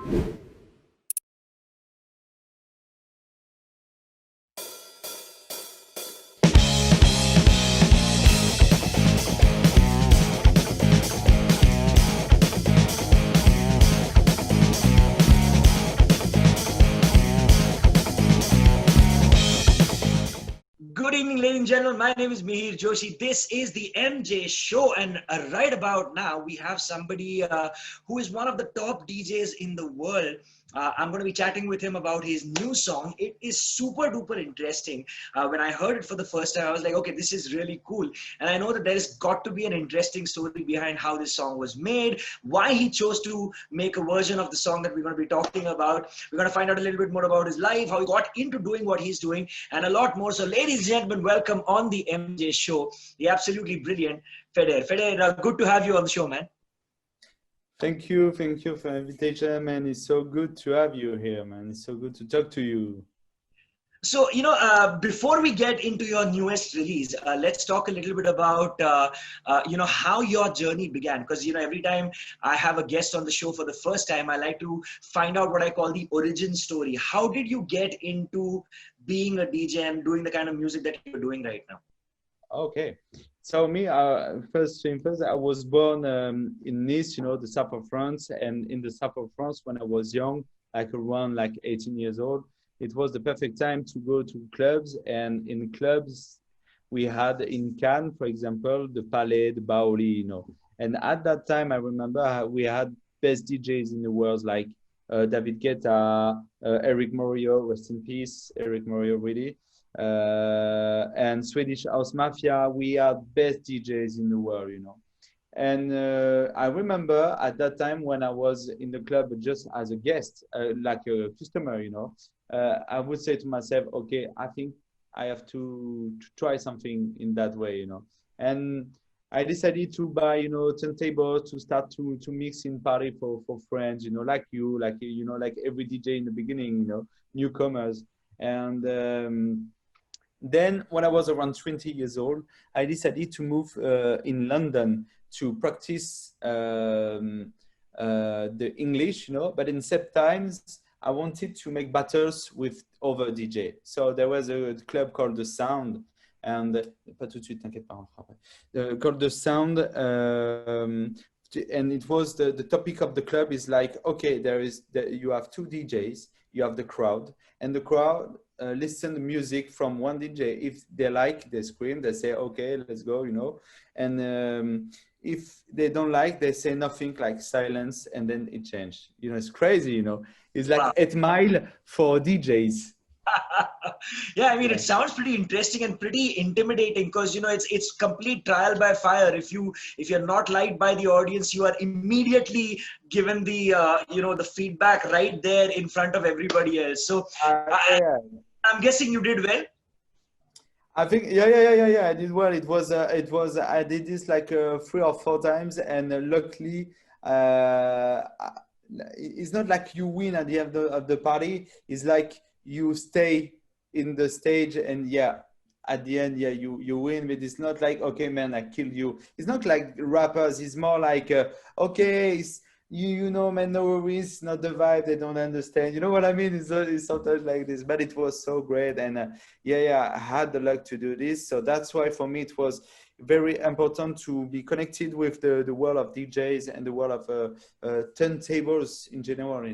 Good evening, ladies and gentlemen. My name is Mihir Joshi. This is the MJ Show, and right about now, we have somebody who is one of the top DJs in the world. I'm going to be chatting with him about his new song. It is super duper interesting. When I heard it for the first time, I was like, okay, this is really cool. And I know that there's got to be an interesting story behind how this song was made, why he chose to make a version of the song that we're going to be talking about. We're going to find out a little bit more about his life, how he got into doing what he's doing, and a lot more. So, ladies and gentlemen, welcome on the MJ Show, the absolutely brilliant Feder. Feder, good to have you on the show, man. Thank you for the invitation, man. It's so good to have you here, man. It's so good to talk to you. So, before we get into your newest release, let's talk a little bit about, how your journey began. Because, every time I have a guest on the show for the first time, I like to find out what I call the origin story. How did you get into being a DJ and doing the kind of music that you're doing right now? Okay. So me, first thing first, I was born in Nice, the south of France. And in the south of France, when I was young, like around 18 years old, it was the perfect time to go to clubs. And in clubs, we had in Cannes, for example, the Palais, the Baoli, And at that time, I remember we had best DJs in the world, like David Guetta, Eric Morillo, rest in peace, Eric Morillo, really. And Swedish House Mafia, we had best DJs in the world, And I remember at that time when I was in the club just as a guest, like a customer, I would say to myself, okay, I think I have to try something in that way, And I decided to buy, turntables to start to mix in party for friends, like you, like every DJ in the beginning, newcomers. And then when I was around 20 years old, I decided to move in London to practice the English, but in sometimes I wanted to make battles with other DJ. So there was a club called The Sound, and pas tout de suite, t'inquiète pas, on fera après. Called The Sound, and it was the topic of the club is like, okay, you have two DJs, you have the crowd, and the crowd listen to music from one DJ. If they like, they scream, they say, okay, let's go, And if they don't like, they say nothing, like silence, and then it changed. It's crazy, It's like 8 Mile for DJs. Yeah, I mean, it sounds pretty interesting and pretty intimidating because it's complete trial by fire. If you're not liked by the audience, you are immediately given the the feedback right there in front of everybody else. So I'm guessing you did well. I think I did well. It was I did this like 3 or 4 times, and luckily it's not like you win at the end of the party. It's like you stay in the stage, and at the end, you win. But it's not like, okay, man, I killed you. It's not like rappers. It's more like, okay, man, no worries, not the vibe. They don't understand. You know what I mean? It's sometimes like this. But it was so great, and I had the luck to do this. So that's why for me it was very important to be connected with the world of DJs and the world of turntables in general.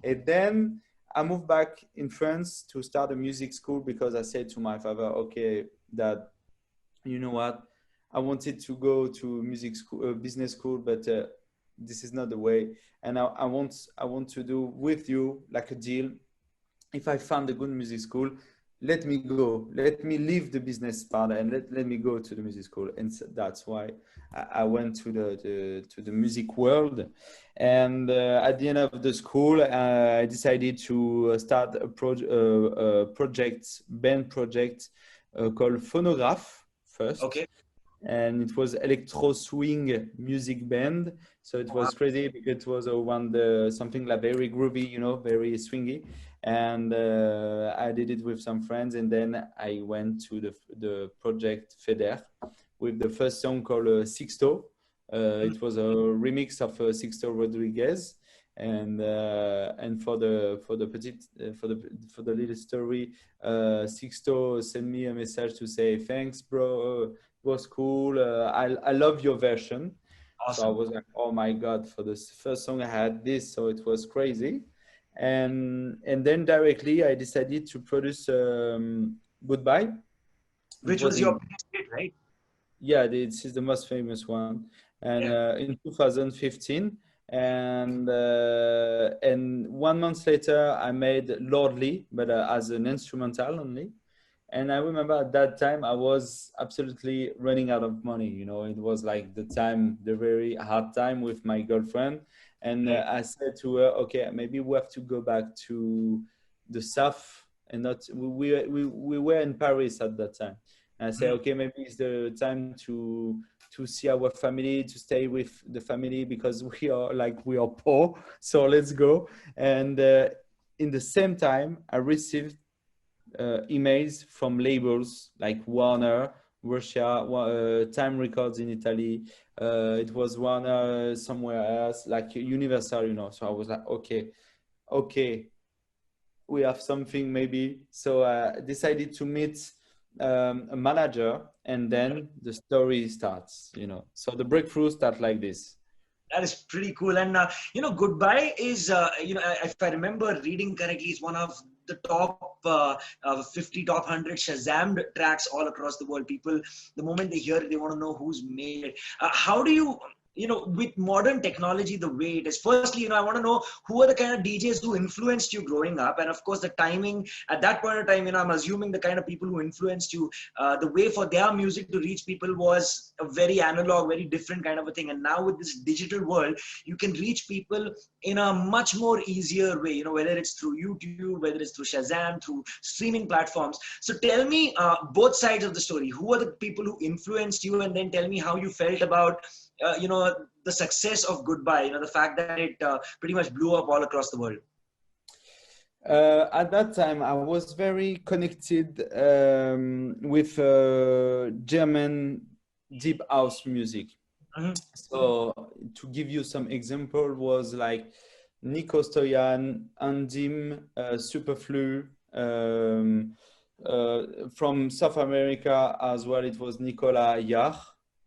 And then I moved back in France to start a music school because I said to my father, okay, Dad, you know what? I wanted to go to music school, business school, but this is not the way. And I want to do with you like a deal. If I found a good music school, let me go. Let me leave the business part and let me go to the music school. And so that's why I went to the music world. And at the end of the school, I decided to start a band project called Phonograph first. Okay. And it was electro swing music band. So it was crazy because it was something like very groovy, very swingy. And I did it with some friends, and then I went to the project Feder with the first song called Sixto. It was a remix of Sixto Rodriguez, And for the little story, Sixto sent me a message to say thanks, bro. It was cool. I love your version. So I Awesome. was like, oh my god! For the first song I had this, so it was crazy. And then directly I decided to produce Goodbye. It Which was was your in, biggest hit, right? yeah, this is the most famous one. And Yeah. in 2015, and 1 month later I made Lordly, but as an instrumental only. And I remember at that time I was absolutely running out of money. It was like the very hard time with my girlfriend. And Right. I said to her, okay, maybe we have to go back to the south. And not we were in Paris at that time. And I said, Mhm. okay, maybe it's the time to see our family, to stay with the family, because we are poor. So let's go. And in the same time, I received emails from labels like Warner, Russia, Time Records in Italy. It was Warner somewhere else, like Universal. So I was like, okay, we have something maybe. So I decided to meet a manager, and then the story starts. So the breakthrough starts like this. That is pretty cool. And Goodbye is if I remember reading correctly, is one of the top 50, top 100 Shazammed tracks all across the world. People, the moment they hear it, they want to know who's made it. How do you, with modern technology the way it is, firstly, I want to know who are the kind of DJs who influenced you growing up, and of course the timing at that point of time. I'm assuming the kind of people who influenced you, the way for their music to reach people was a very analog, very different kind of a thing. And now with this digital world, you can reach people in a much more easier way, whether it's through YouTube, whether it's through Shazam, through streaming platforms. So tell me both sides of the story. Who are the people who influenced you? And then tell me how you felt about, the success of Goodbye, the fact that it pretty much blew up all across the world. At that time, I was very connected with German deep house music. Mhm. So to give you some example, was like Nico Stoyan, Andim, Superflu. From South America as well, it was Nicola Yach.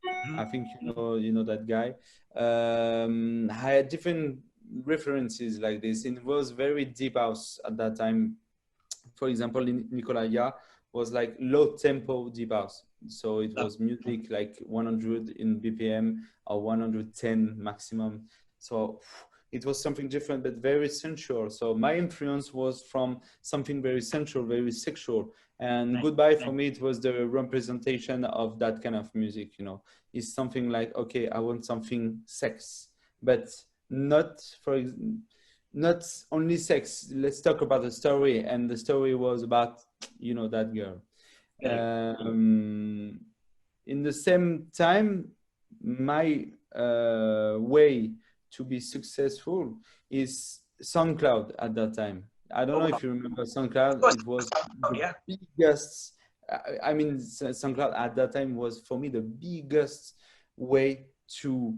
I Mhm. think you know that guy. I had different references like this. It was very deep house at that time. For example, Nicola Yach was like low tempo deep house. So it was music like 100 in BPM or 110 maximum. So it was something different, but very sensual. So my influence was from something very sensual, very sexual. And Right. Goodbye for Right. me, it was the representation of that kind of music. It's something like, okay, I want something sex, but not not only sex. Let's talk about the story. And the story was about, that girl. Correct. In the same time, my way to be successful is SoundCloud at that time. I don't Oh, know wow. if you remember Of SoundCloud. course, It was the yeah. biggest. I mean, SoundCloud at that time was for me the biggest way to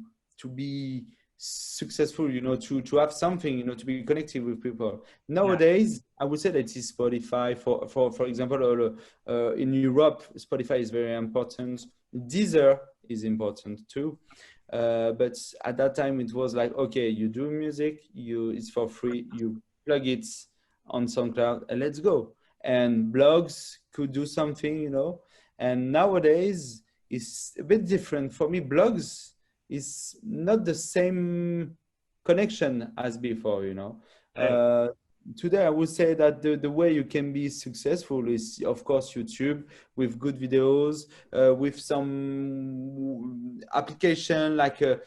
be successful. To have something. To be connected with people. Yeah. Nowadays, I would say that it's Spotify. For example, in Europe, Spotify is very important. Deezer is important too. But at that time, it was like, okay, you do music, it's for free, you plug it on SoundCloud, and let's go. And blogs could do something. And nowadays, it's a bit different. For me, blogs is not the same connection as before. Right. Today I would say that the way you can be successful is, of course, YouTube, with good videos, with some application like a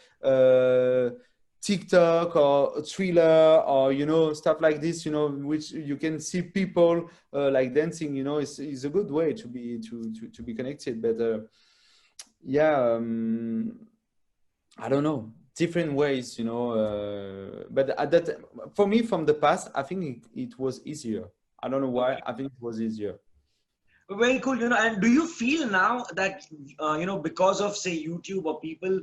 TikTok or a Thriller, or stuff like this, which you can see people like dancing. Is a good way to be connected. But yeah, I don't know, different ways, but at that, for me, from the past, I think it was easier. I don't know why. Okay. I think it was easier. Very cool, and do you feel now that, because of, say, YouTube or people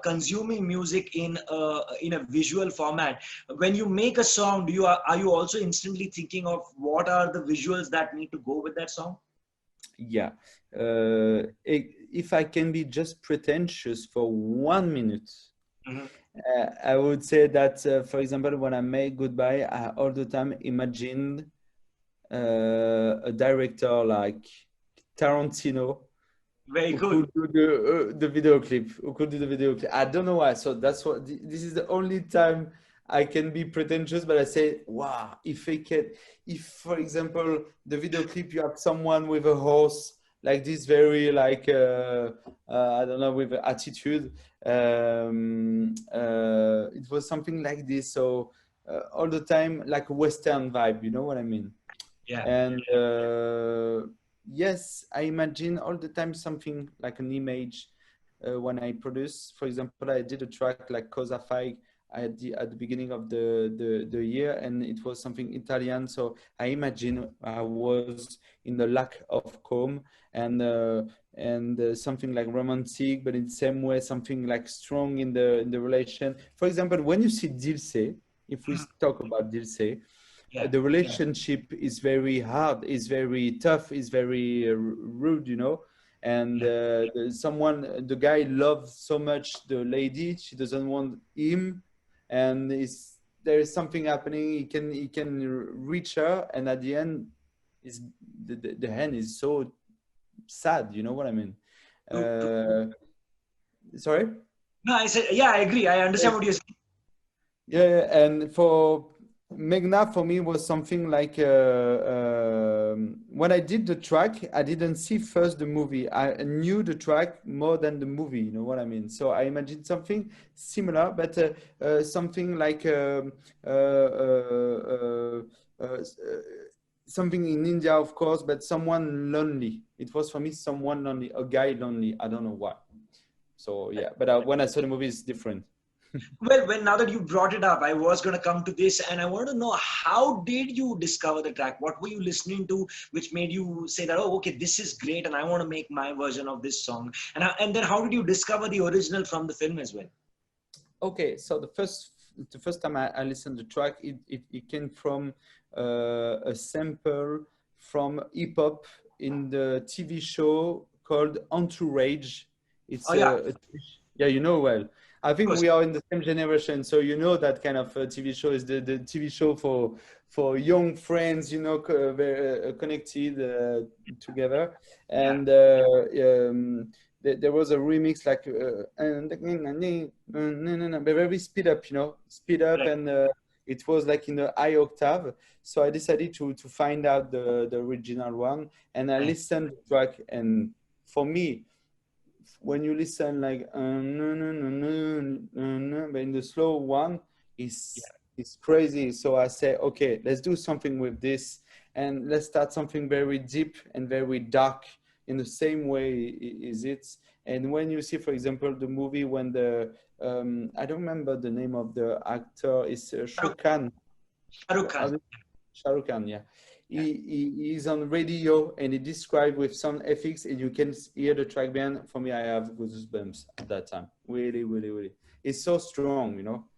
consuming music in a visual format, when you make a song, are you also instantly thinking of what are the visuals that need to go with that song? Yeah. If I can be just pretentious for 1 minute, Mhm. I would say that, for example, when I make Goodbye, I all the time imagined a director like Tarantino Very who cool. could do the video clip, who could do the video clip. I don't know why. So that's what this is the only time I can be pretentious, but I say, wow, if I can, if for example the video clip you have someone with a horse like this, very like I don't know, with attitude. It was something like this. So all the time like a Western vibe. You know what I mean? Yeah. And yes, I imagine all the time something like an image when I produce. For example, I did a track like Cosa Fai at the beginning of the year, and it was something Italian. So I imagine I was in the lack of comb, and something like romantic, but in the same way something like strong in the relation. For example, when you see Dil Se, if we Mhm. talk about Dil Se, Yeah. the relationship is very hard, is very tough, is very rude, you know. And Yeah. the guy loves so much the lady, she doesn't want him, and there is something happening. He can reach her, and at the end, is the end is so sad. You know what I mean? To, Uh, Sorry. no, I said, yeah, I agree. I understand what you're saying. Yeah, yeah, and for Meghna, for me was something like when I did the track, I didn't see first the movie. I knew the track more than the movie. You know what I mean? So I imagined something similar, but something like something in India, of course, but someone lonely. It was for me someone lonely, a guy lonely. I don't know why. So yeah, but when I saw the movie, it's different. Well, now that you brought it up, I was going to come to this, and I want to know, how did you discover the track? What were you listening to, which made you say that, oh, okay, this is great, and I want to make my version of this song? And then how did you discover the original from the film as well? Okay, so the first time I listened to the track, it came from a sample from hip hop in the TV show called Entourage. Oh It's yeah, yeah, you know well. I of think course. we are in the same generation, so you know that kind of TV show is the TV show for young friends, you know, very connected together, Yeah, and there was a remix like very speed up, you know, speed up, right. and it was like in a high octave. So I decided to find out the original one, and I Right. listened to the track. And for me, when you listen like no, no, no, no, no, no, but in the slow one, Yeah, it's crazy. So I say, okay, let's do something with this, and let's start something very deep and very dark in the same way is it. And when you see, for example, the movie when the I don't remember the name of the actor, is Shahrukh, Shokan. Shahrukh Khan. Shah Rukh Khan, yeah. Yeah. He's on radio and he described with some FX, and you can hear the track band. For me, I have goosebumps at that time. Really, really, really. It's so strong, you know?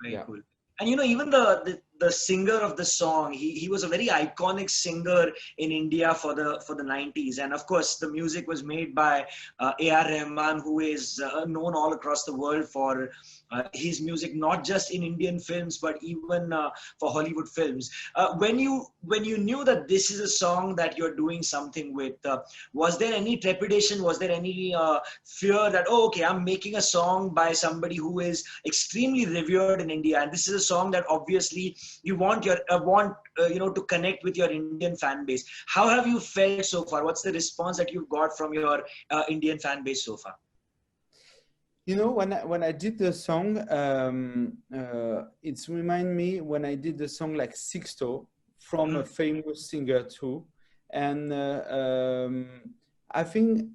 Very Yeah. cool. And even the singer of the song, he was a very iconic singer in India for the 90s. And of course, the music was made by A.R. Rahman, who is known all across the world for his music, not just in Indian films, but even for Hollywood films. When you knew that this is a song that you're doing something with, was there any trepidation? Was there any fear that, oh, okay, I'm making a song by somebody who is extremely revered in India, and this is a song that obviously you want to connect with your Indian fan base? How have you felt so far? What's the response that you've got from your Indian fan base so far? You know, when I did the song, it's remind me when I did the song like Sixto from a Mhm. famous singer too. And I think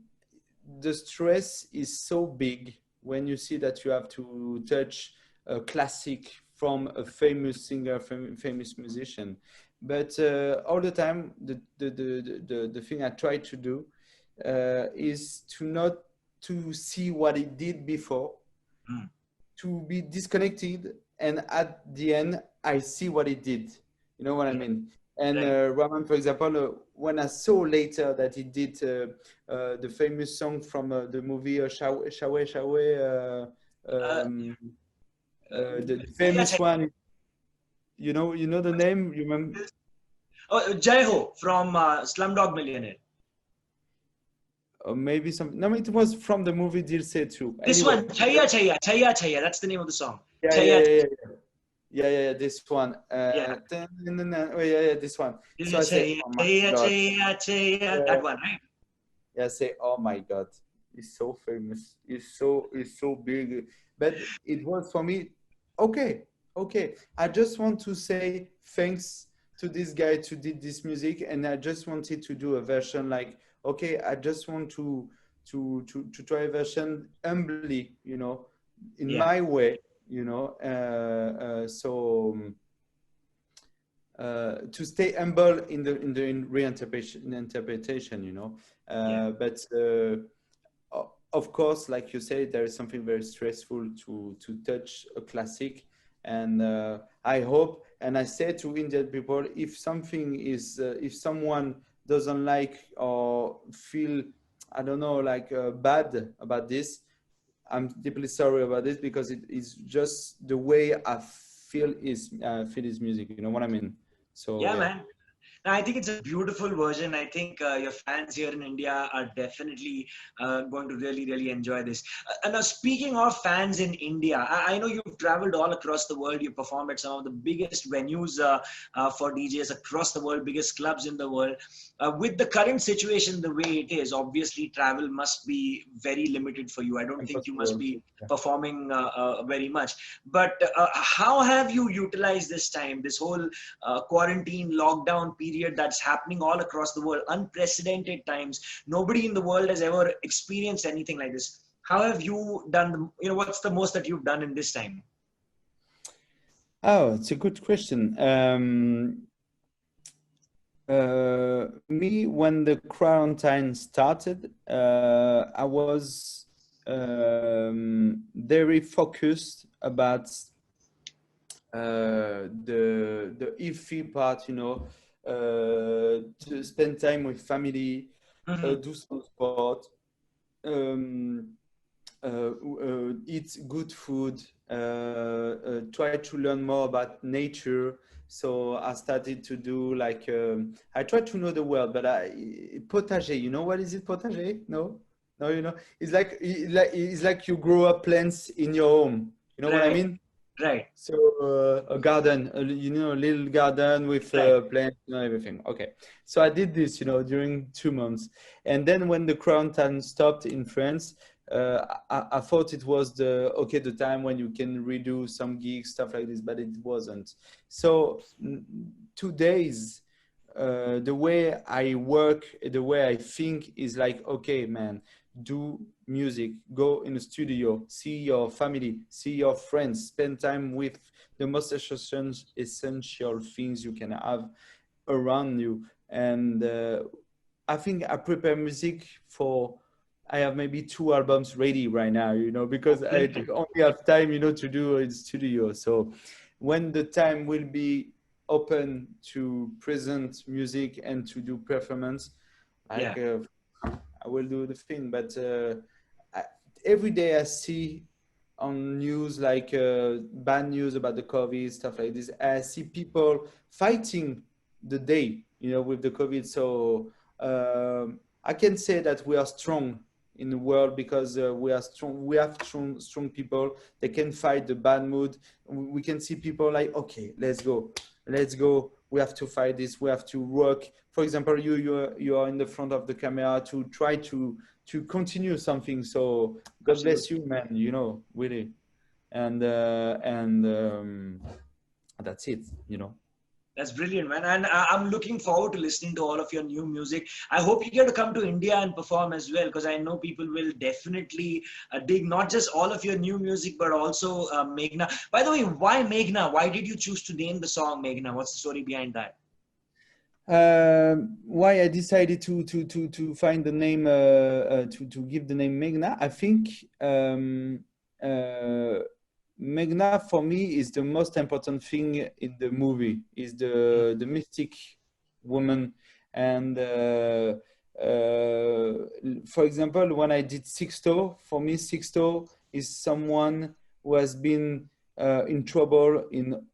the stress is so big when you see that you have to touch a classic from a famous singer, famous musician. but all the time the thing I try to do is to not to see what he did before, Mm. to be disconnected, and at the end I see what he did. You know what I Right. mean? And Right. Rahman, for example, when I saw later that he did the famous song from the movie Shawe Shawe Shawe, Uh, the Chaya famous Chaya. one. You know the name. You remember? Oh, Jai Ho from Slumdog Millionaire. Or maybe some. No, it was from the movie Dil Se too. This Anyway, one, Chaya Chaya, Chaya Chaya. That's the name of the song. yeah, yeah, Chaya. yeah, yeah, yeah, yeah, yeah, this one. Yeah. Oh, yeah, yeah, this one. So I say, Chaya oh my Chaya God. Chaya Chaya. Yeah, That one, right? yeah, I say, oh my God. It's so famous. It's so big. But it was for me, okay, okay. I just want to say thanks to this guy to did this music, and I just wanted to do a version like, okay, I just want to try a version humbly, in Yeah. my way, to stay humble in reinterpretation, Yeah. but of course, like you say, there is something very stressful to touch a classic, and I hope, and I say to Indian people, if something is if someone doesn't like or feel, I don't know, like bad about this, I'm deeply sorry about this, because it is just the way I feel his music. You know what I mean? So Yeah, yeah. man. I think it's a beautiful version. I think your fans here in India are definitely going to really, really enjoy this. And now, speaking of fans in India, I know you've traveled all across the world. You performed at some of the biggest venues for DJs across the world, biggest clubs in the world. With the current situation the way it is, obviously travel must be very limited for you. I don't think you must Impossible. be Yeah. performing very much. But how have you utilized this time, this whole quarantine lockdown period that's happening all across the world, unprecedented times? Nobody in the world has ever experienced anything like this. How have you done? What's the most that you've done in this time? Oh, it's a good question. Me, when the quarantine started, I was very focused about the iffy part, to spend time with family, Mm-hmm. do some sport, um, eat good food, try to learn more about nature. So I started to do like I try to know the world, but potager. You know what is it, potager? No, no, it's like you grow up plants in your home. You know what I Right, mean? right, So a garden, a little garden with right. plants, everything. Okay. So I did this, during 2 months, and then when the quarantine stopped in France, I thought it was the time when you can redo some gigs, stuff like this, but it wasn't. So 2 days, the way I work, the way I think is like, okay, man, do music, go in the studio, see your family, see your friends, spend time with the most essential things you can have around you. And I think I prepare music for, I have maybe 2 albums ready right now, because I Okay. only have time, to do in studio. So when the time will be open to present music and to do performance, Yeah, like I will do the thing. But I, every day I see on news like bad news about the COVID, stuff like this. I see people fighting the day, with the COVID. So I can say that we are strong in the world, because we are strong. We have strong people. They can fight the bad mood. We can see people like, okay, let's go. We have to fight this. We have to work. For example, you are in the front of the camera to try to continue something. So God absolutely. bless you, man. Really, and that's it. That's brilliant, man. And I'm looking forward to listening to all of your new music. I hope you get to come to India and perform as well, because I know people will definitely dig not just all of your new music, but also Meghna. By the way, why Meghna? Why did you choose to name the song Meghna? What's the story behind that? Why I decided to find the name to give the name Meghna. I think Meghna for me is the most important thing in the movie. Is the mystic woman, and for example, when I did Sixto, for me Sixto is someone who has been in trouble in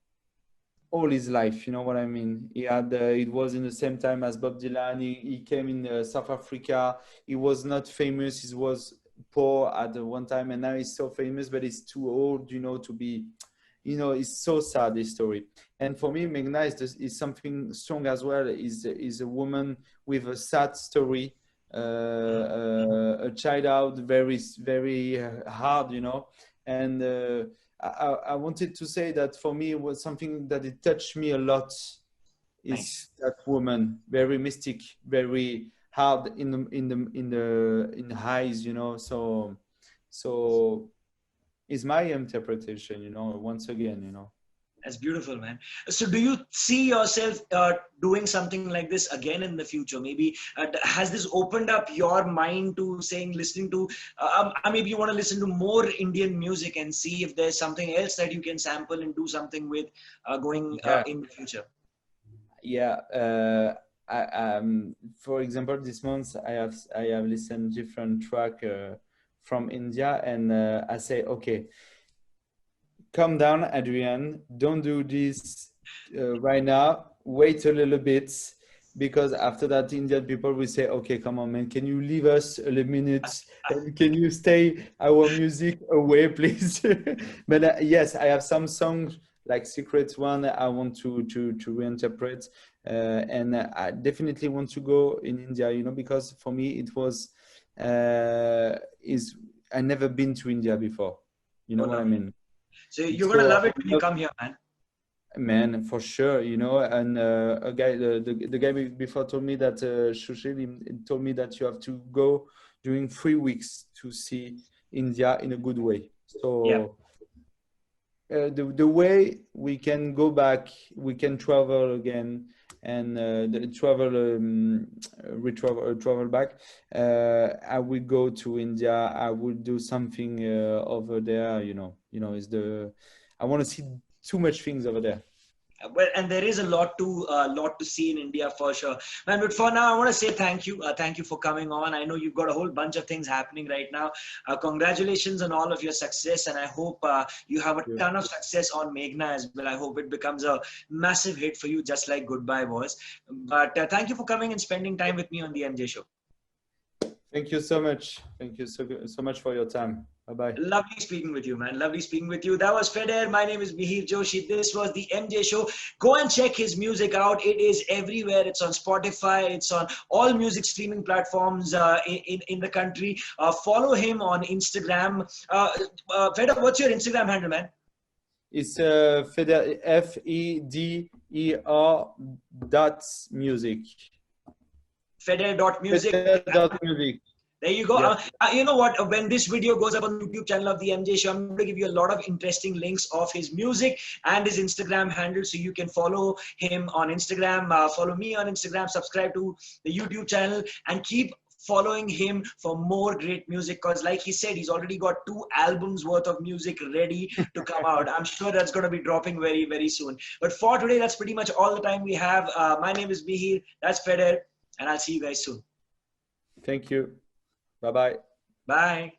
all his life. You know what I mean? He had it was in the same time as Bob Dylan. He came in South Africa. He was not famous. He was poor at the one time, and now he's so famous, but he's too old, you know, to be. You know, it's so sad, this story. And for me, Meghna is something strong as well. Is a woman with a sad story, a childhood, very hard, you know, and. I wanted to say that for me it was something that it touched me a lot. Is Nice. that woman very mystic, very hard in the eyes, you know? So is my interpretation, you know, once again, you know. That's beautiful, man. So, do you see yourself doing something like this again in the future? Maybe has this opened up your mind to saying, listening to, maybe you want to listen to more Indian music and see if there's something else that you can sample and do something with going Yeah, in the future? yeah. For example, this month I have listened different track from India, and I say, okay, calm down, Adrian. Don't do this right now. Wait a little bit, because after that, Indian people will say, "Okay, come on, man. Can you leave us a little minute? And can you stay our music away, please?" But yes, I have some songs like Secret One I want to reinterpret, and I definitely want to go in India. You know, because for me it was is I never been to India before. You Oh, know what I lovely. mean? So you're gonna So love it when you come here, man. man, for sure, you know, and a guy, the guy before told me that Shushil he told me that you have to go during 3 weeks to see India in a good way. Yeah. So the way we can go back, we can travel again, and the travel travel back. I will go to India. I will do something over there. Is the I want to see too much things over there. Well, and there is a lot to see in India for sure, man. But for now, I want to say thank you for coming on. I know you've got a whole bunch of things happening right now. Congratulations on all of your success, and I hope you have a Yeah. ton of success on Meghna as well. I hope it becomes a massive hit for you, just like Goodbye was. But thank you for coming and spending time with me on the MJ Show. Thank you so much. Thank you so much for your time. Bye bye. Lovely speaking with you, man. Lovely speaking with you. That was Feder. My name is Mihir Joshi. This was the MJ Show. Go and check his music out. It is everywhere. It's on Spotify. It's on all music streaming platforms in the country. Follow him on Instagram. Feder, what's your Instagram handle, man? It's Feder, FEDER dot music. Feder.music. Feder.music. There you go. Yeah. You know what? When this video goes up on the YouTube channel of the MJ Show, I'm going to give you a lot of interesting links of his music and his Instagram handle, so you can follow him on Instagram, follow me on Instagram, subscribe to the YouTube channel, and keep following him for more great music. Because, like he said, he's already got 2 albums worth of music ready to come out. I'm sure that's going to be dropping very, very soon. But for today, that's pretty much all the time we have. My name is Mihir. That's Feder, and I'll see you guys soon. Thank you. Bye bye. Bye.